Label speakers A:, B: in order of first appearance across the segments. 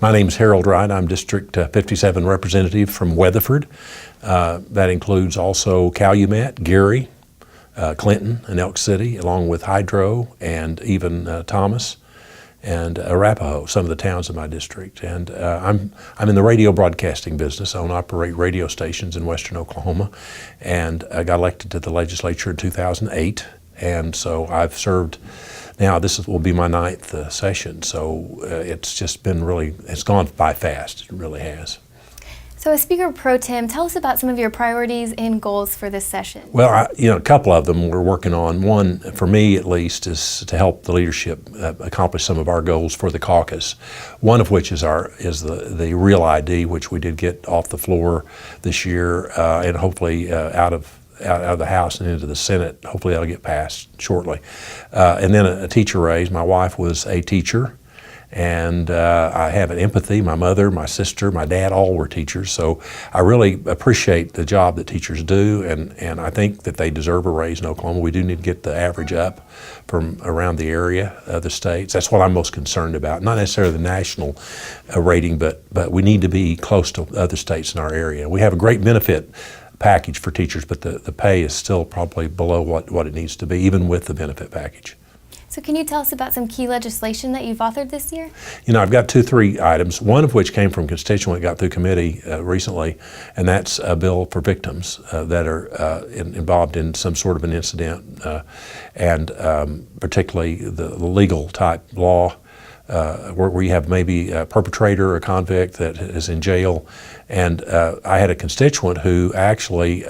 A: My name is Harold Wright. I'm District 57 representative from Weatherford. That includes also Calumet, Geary, Clinton, and Elk City, along with Hydro and even Thomas and Arapahoe, some of the towns in my district. And I'm in the radio broadcasting business. I own and operate radio stations in western Oklahoma, and I got elected to the legislature in 2008. And so I've served, now this will be my 9th session, so it's just been really, it's gone by fast, it really has.
B: So as Speaker Pro Tem, tell us about some of your priorities and goals for this session.
A: Well, a couple of them we're working on. One, for me at least, is to help the leadership accomplish some of our goals for the caucus. One of which is the Real ID, which we did get off the floor this year, and hopefully out of the House and into the Senate. Hopefully that'll get passed shortly. And then a teacher raise. My wife was a teacher, and I have an empathy. My mother, my sister, my dad, all were teachers, so I really appreciate the job that teachers do, and I think that they deserve a raise in Oklahoma. We do need to get the average up from around the area, the states. That's what I'm most concerned about. Not necessarily the national rating, but we need to be close to other states in our area. We have a great benefit package for teachers, but the pay is still probably below what it needs to be, even with the benefit package.
B: So can you tell us about some key legislation that you've authored this year?
A: I've got 2-3 items, one of which came from constituent, got through committee recently, and that's a bill for victims that are involved in some sort of an incident, and particularly the legal type law, where you have maybe a perpetrator or a convict that is in jail. And I had a constituent who actually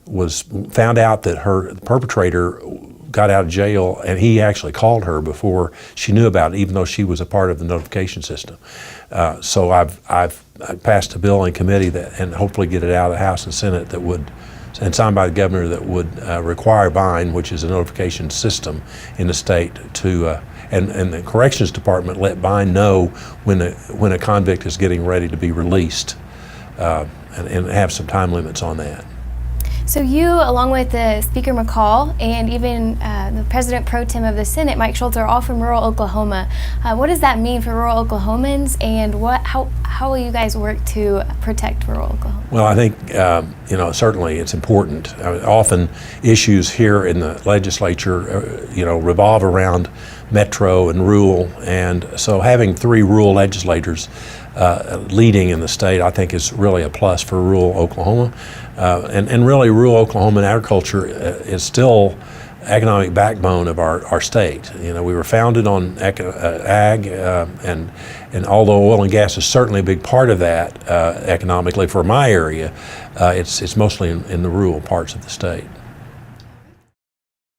A: was found out that the perpetrator got out of jail, and he actually called her before she knew about it, even though she was a part of the notification system. So I've passed a bill in committee and hopefully get it out of the House and Senate that would, and signed by the governor, that would require BIND, which is a notification system in the state, to and the corrections department let BIND know when a convict is getting ready to be released, and have some time limits on that.
B: So you, along with the Speaker McCall and even the President Pro Tem of the Senate, Mike Schultz, are all from rural Oklahoma. What does that mean for rural Oklahomans, and how will you guys work to protect rural Oklahoma?
A: Well, I think certainly it's important. Often issues here in the legislature revolve around metro and rural, and so having 3 rural legislators leading in the state, I think, is really a plus for rural Oklahoma. And really, rural Oklahoma and agriculture is still economic backbone of our state. We were founded on ag, and although oil and gas is certainly a big part of that economically for my area, it's mostly in the rural parts of the state.